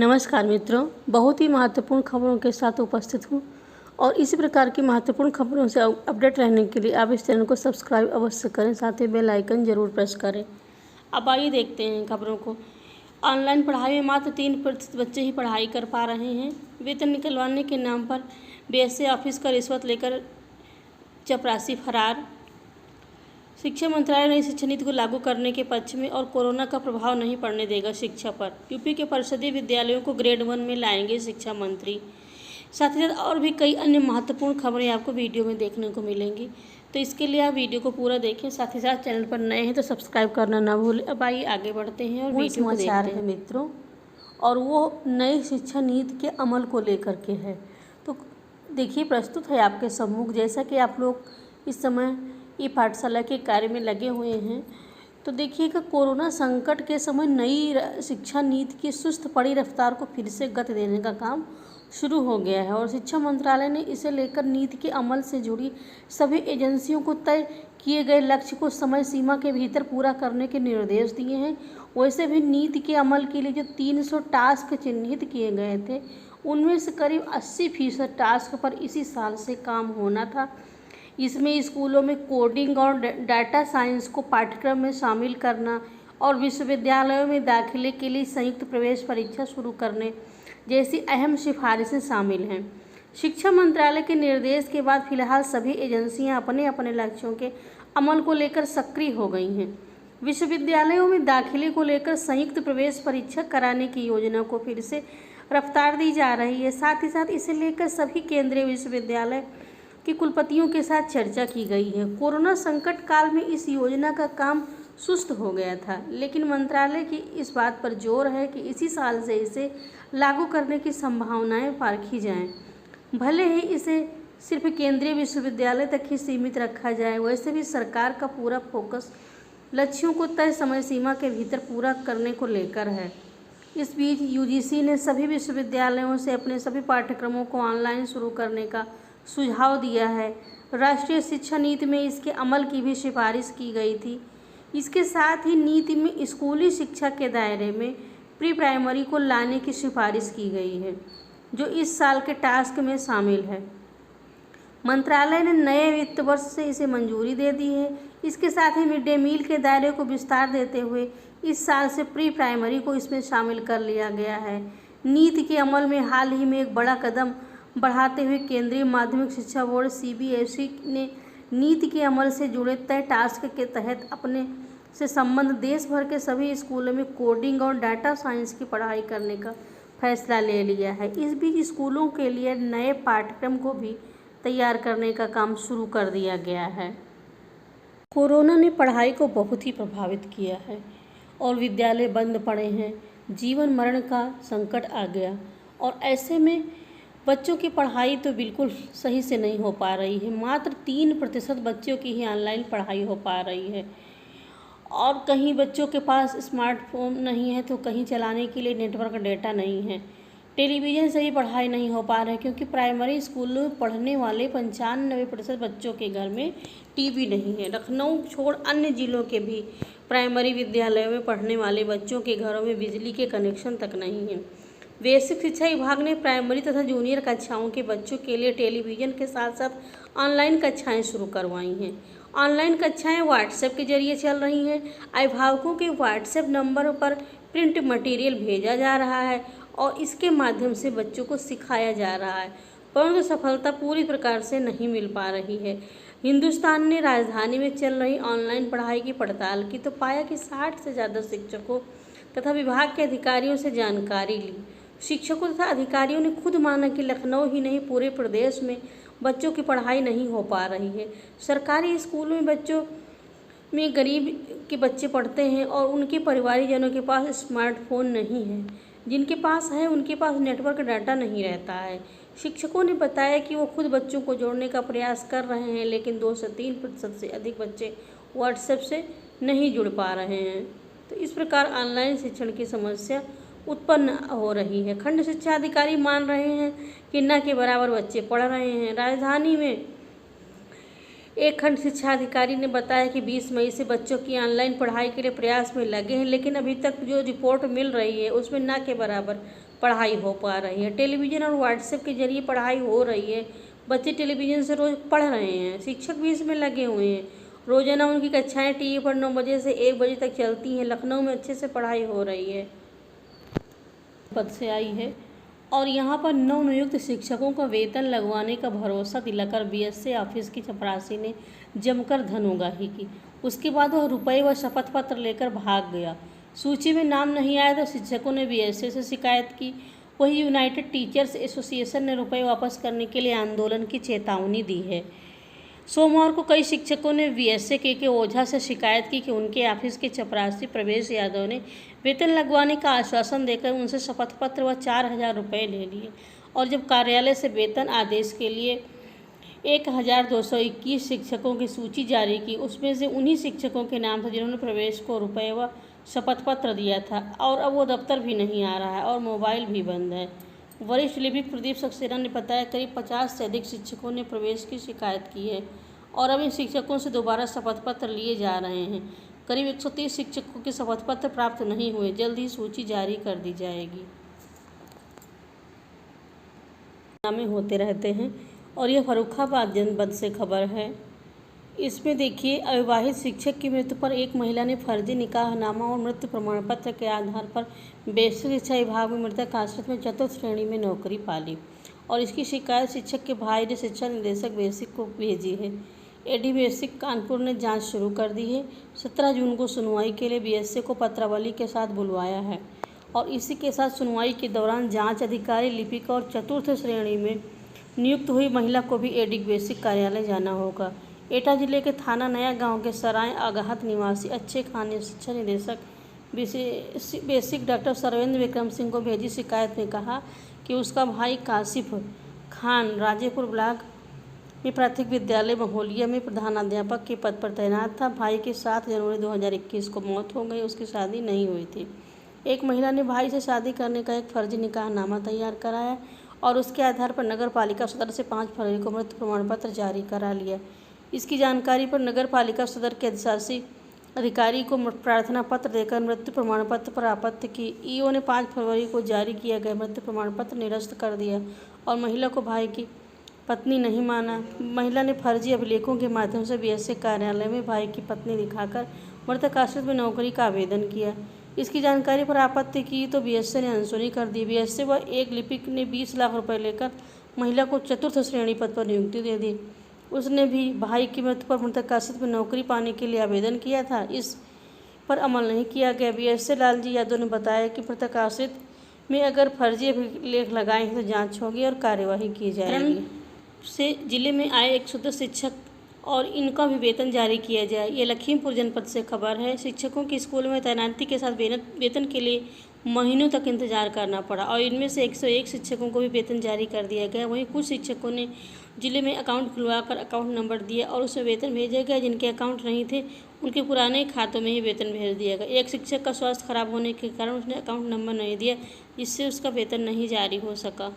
नमस्कार मित्रों, बहुत ही महत्वपूर्ण खबरों के साथ उपस्थित हूँ और इसी प्रकार की महत्वपूर्ण खबरों से अपडेट रहने के लिए आप इस चैनल को सब्सक्राइब अवश्य करें, साथ ही बेल आइकन जरूर प्रेस करें। अब आइए देखते हैं खबरों को। ऑनलाइन पढ़ाई में मात्र 3% बच्चे ही पढ़ाई कर पा रहे हैं। वेतन निकलवाने के नाम पर बीएसए ऑफिस का रिश्वत लेकर चपरासी फरार। शिक्षा मंत्रालय नई शिक्षा नीति को लागू करने के पक्ष में और कोरोना का प्रभाव नहीं पड़ने देगा शिक्षा पर। यूपी के परिषदीय विद्यालयों को ग्रेड 1 में लाएंगे शिक्षा मंत्री। साथ ही साथ और भी कई अन्य महत्वपूर्ण खबरें आपको वीडियो में देखने को मिलेंगी, तो इसके लिए आप वीडियो को पूरा देखें। साथ ही साथ चैनल पर नए हैं तो सब्सक्राइब करना ना भूलें। अब आइए आगे बढ़ते हैं और वीडियो को देखते हैं मित्रों, और वो नई शिक्षा नीति के अमल को लेकर के है। तो देखिए, प्रस्तुत है आपके सम्मुख। जैसा कि आप लोग इस समय ई पाठशाला के कार्य में लगे हुए हैं, तो देखिएगा, कोरोना संकट के समय नई शिक्षा नीति की सुस्त पड़ी रफ्तार को फिर से गति देने का काम शुरू हो गया है और शिक्षा मंत्रालय ने इसे लेकर नीति के अमल से जुड़ी सभी एजेंसियों को तय किए गए लक्ष्य को समय सीमा के भीतर पूरा करने के निर्देश दिए हैं। वैसे भी नीति के अमल के लिए जो 300 टास्क चिन्हित किए गए थे, उनमें से करीब 80% टास्क पर इसी साल से काम होना था। इसमें स्कूलों में कोडिंग और डाटा साइंस को पाठ्यक्रम में शामिल करना और विश्वविद्यालयों में दाखिले के लिए संयुक्त प्रवेश परीक्षा शुरू करने जैसी अहम सिफारिशें शामिल हैं। शिक्षा मंत्रालय के निर्देश के बाद फिलहाल सभी एजेंसियां अपने अपने लक्ष्यों के अमल को लेकर सक्रिय हो गई हैं। विश्वविद्यालयों में दाखिले को लेकर संयुक्त प्रवेश परीक्षा कराने की योजना को फिर से रफ्तार दी जा रही है। साथ ही साथ इसे लेकर सभी केंद्रीय विश्वविद्यालय के कुलपतियों के साथ चर्चा की गई है। कोरोना संकट काल में इस योजना का काम सुस्त हो गया था, लेकिन मंत्रालय की इस बात पर जोर है कि इसी साल से इसे लागू करने की संभावनाएं पारखी जाएं। भले ही इसे सिर्फ केंद्रीय विश्वविद्यालय तक ही सीमित रखा जाए, वैसे भी सरकार का पूरा फोकस लक्ष्यों को तय समय सीमा के भीतर पूरा करने को लेकर है। इस बीच यूजीसी ने सभी विश्वविद्यालयों से अपने सभी पाठ्यक्रमों को ऑनलाइन शुरू करने का सुझाव दिया है। राष्ट्रीय शिक्षा नीति में इसके अमल की भी सिफारिश की गई थी। इसके साथ ही नीति में स्कूली शिक्षा के दायरे में प्री प्राइमरी को लाने की सिफारिश की गई है, जो इस साल के टास्क में शामिल है। मंत्रालय ने नए वित्त वर्ष से इसे मंजूरी दे दी है। इसके साथ ही मिड डे मील के दायरे को विस्तार देते हुए इस साल से प्री प्राइमरी को इसमें शामिल कर लिया गया है। नीति के अमल में हाल ही में एक बड़ा कदम बढ़ाते हुए केंद्रीय माध्यमिक शिक्षा बोर्ड सीबीएसई ने नीति के अमल से जुड़े तय टास्क के तहत अपने से संबंध देश भर के सभी स्कूलों में कोडिंग और डाटा साइंस की पढ़ाई करने का फैसला ले लिया है। इस बीच स्कूलों के लिए नए पाठ्यक्रम को भी तैयार करने का काम शुरू कर दिया गया है। कोरोना ने पढ़ाई को बहुत ही प्रभावित किया है और विद्यालय बंद पड़े हैं। जीवन मरण का संकट आ गया और ऐसे में बच्चों की पढ़ाई तो बिल्कुल सही से नहीं हो पा रही है। मात्र 3% बच्चों की ही ऑनलाइन पढ़ाई हो पा रही है और कहीं बच्चों के पास स्मार्टफोन नहीं है तो कहीं चलाने के लिए नेटवर्क डेटा नहीं है। टेलीविज़न से भी पढ़ाई नहीं हो पा रही, क्योंकि प्राइमरी स्कूलों में पढ़ने वाले 95% बच्चों के घर में टीवी नहीं है। लखनऊ छोड़ अन्य जिलों के भी प्राइमरी विद्यालयों में पढ़ने वाले बच्चों के घरों में बिजली के कनेक्शन तक नहीं है। बेसिक शिक्षा विभाग ने प्राइमरी तथा जूनियर कक्षाओं के बच्चों के लिए टेलीविज़न के साथ साथ ऑनलाइन कक्षाएं शुरू करवाई हैं। ऑनलाइन कक्षाएं व्हाट्सएप के जरिए चल रही हैं। अभिभावकों के व्हाट्सएप नंबर पर प्रिंट मटेरियल भेजा जा रहा है और इसके माध्यम से बच्चों को सिखाया जा रहा है, परंतु सफलता पूरी प्रकार से नहीं मिल पा रही है। हिंदुस्तान ने राजधानी में चल रही ऑनलाइन पढ़ाई की पड़ताल की तो पाया कि 60 से ज़्यादा शिक्षकों तथा विभाग के अधिकारियों से जानकारी ली। शिक्षकों तथा अधिकारियों ने खुद माना कि लखनऊ ही नहीं, पूरे प्रदेश में बच्चों की पढ़ाई नहीं हो पा रही है। सरकारी स्कूलों में बच्चों में गरीब के बच्चे पढ़ते हैं और उनके परिवारजनों के पास स्मार्टफोन नहीं है। जिनके पास है उनके पास नेटवर्क डाटा नहीं रहता है। शिक्षकों ने बताया कि वो खुद बच्चों को जोड़ने का प्रयास कर रहे हैं, लेकिन 2 से 3% से अधिक बच्चे व्हाट्सएप से नहीं जुड़ पा रहे हैं। तो इस प्रकार ऑनलाइन शिक्षण की समस्या उत्पन्न हो रही है। खंड शिक्षा अधिकारी मान रहे हैं कि न के बराबर बच्चे पढ़ रहे हैं। राजधानी में एक खंड शिक्षा अधिकारी ने बताया कि 20 मई से बच्चों की ऑनलाइन पढ़ाई के लिए प्रयास में लगे हैं, लेकिन अभी तक जो रिपोर्ट मिल रही है उसमें न के बराबर पढ़ाई हो पा रही है। टेलीविज़न और व्हाट्सएप के जरिए पढ़ाई हो रही है। बच्चे टेलीविज़न से रोज़ पढ़ रहे हैं, शिक्षक भी इसमें लगे हुए हैं। रोज़ाना उनकी कक्षाएं टीवी पर 9 बजे से 1 बजे तक चलती हैं। लखनऊ में अच्छे से पढ़ाई हो रही है। पद से आई है और यहाँ पर नवनियुक्त शिक्षकों का वेतन लगवाने का भरोसा दिलाकर बीएसए ऑफिस की चपरासी ने जमकर धन उगाही की। उसके बाद वह रुपये व शपथ पत्र लेकर भाग गया। सूची में नाम नहीं आया तो शिक्षकों ने बीएसए से शिकायत की। वही यूनाइटेड टीचर्स एसोसिएशन ने रुपये वापस करने के लिए आंदोलन की चेतावनी दी है। सोमवार को कई शिक्षकों ने बीएसए के ओझा से शिकायत की कि उनके ऑफिस के चपरासी प्रवेश यादव ने वेतन लगवाने का आश्वासन देकर उनसे शपथ पत्र व 4,000 रुपये ले लिए और जब कार्यालय से वेतन आदेश के लिए 1,221 शिक्षकों की सूची जारी की, उसमें से उन्हीं शिक्षकों के नाम था जिन्होंने प्रवेश को रुपये व शपथ पत्र दिया था और अब वो दफ्तर भी नहीं आ रहा है और मोबाइल भी बंद है। वरिष्ठ लिपिक प्रदीप सक्सेना ने बताया करीब 50 से अधिक शिक्षकों ने प्रवेश की शिकायत की है और अब इन शिक्षकों से दोबारा शपथ पत्र लिए जा रहे हैं। करीब 130 शिक्षकों के शपथ पत्र प्राप्त नहीं हुए। जल्द ही सूची जारी कर दी जाएगी। नामे होते रहते हैं और यह फर्रुखाबाद जनपद से खबर है। इसमें देखिए, अविवाहित शिक्षक की मृत्यु पर एक महिला ने फर्जी निकाहनामा और मृत्यु प्रमाण पत्र के आधार पर बेसिक शिक्षा विभाग में मृतक आश्रित में 4th श्रेणी में नौकरी पा ली और इसकी शिकायत शिक्षक के भाई ने शिक्षा निदेशक बेसिक को भेजी है। एडी बेसिक कानपुर ने जांच शुरू कर दी है। 17 जून को सुनवाई के लिए बीएसए को पत्रावली के साथ बुलवाया है और इसी के साथ सुनवाई के दौरान जाँच अधिकारी लिपिक और 4th श्रेणी में नियुक्त हुई महिला को भी एडी बेसिक कार्यालय जाना होगा। एटा जिले के थाना नया गांव के सराय आगाहत निवासी अच्छे खान ने शिक्षा निदेशक बेसिक डॉक्टर सर्वेंद्र विक्रम सिंह को भेजी शिकायत में कहा कि उसका भाई काशिफ खान राजेपुर ब्लॉक में प्राथमिक विद्यालय महोलिया में प्रधानाध्यापक के पद पर तैनात था। भाई की 7 जनवरी 2021 को मौत हो गई। उसकी शादी नहीं हुई थी। एक महिला ने भाई से शादी करने का एक फर्जी निकाहनामा तैयार कराया और उसके आधार पर नगर पालिका सदर से 5 फरवरी को मृत्यु प्रमाण पत्र जारी करा लिया। इसकी जानकारी पर नगर पालिका सदर के अधिकारी को प्रार्थना पत्र देकर मृत्यु प्रमाण पत्र पर आपत्ति की। ईओ ने 5 फरवरी को जारी किया गया मृत्यु प्रमाण पत्र निरस्त कर दिया और महिला को भाई की पत्नी नहीं माना। महिला ने फर्जी अभिलेखों के माध्यम से बीएसए कार्यालय में भाई की पत्नी दिखाकर मृतक आश्रित में नौकरी का आवेदन किया। इसकी जानकारी पर आपत्ति की तो बीएसए ने अनसुनी कर दी। बीएसए व एक लिपिक ने 20 लाख रुपए लेकर महिला को 4th श्रेणी पद पर नियुक्ति दे दी। उसने भी भाई की मृत्यु पर मृतक आश्रित में नौकरी पाने के लिए आवेदन किया था। इस पर अमल नहीं किया गया। बीएसए लालजी यादव ने बताया कि मृतक आश्रित में अगर फर्जी अभिलेख लगाए हैं तो जांच होगी और कार्यवाही की जाएगी। से जिले में आए 110 शिक्षक और इनका भी वेतन जारी किया जाए। ये लखीमपुर जनपद से खबर है। शिक्षकों की स्कूल में तैनाती के साथ वेतन के लिए महीनों तक इंतजार करना पड़ा और इनमें से 101 शिक्षकों को भी वेतन जारी कर दिया गया। वहीं कुछ शिक्षकों ने जिले में अकाउंट खुलवाकर अकाउंट नंबर दिया और उसमें वेतन भेजा गया। जिनके अकाउंट नहीं थे उनके पुराने खातों में ही वेतन भेज दिया गया। एक शिक्षक का स्वास्थ्य खराब होने के कारण उसने अकाउंट नंबर नहीं दिया, जिससे उसका वेतन नहीं जारी हो सका।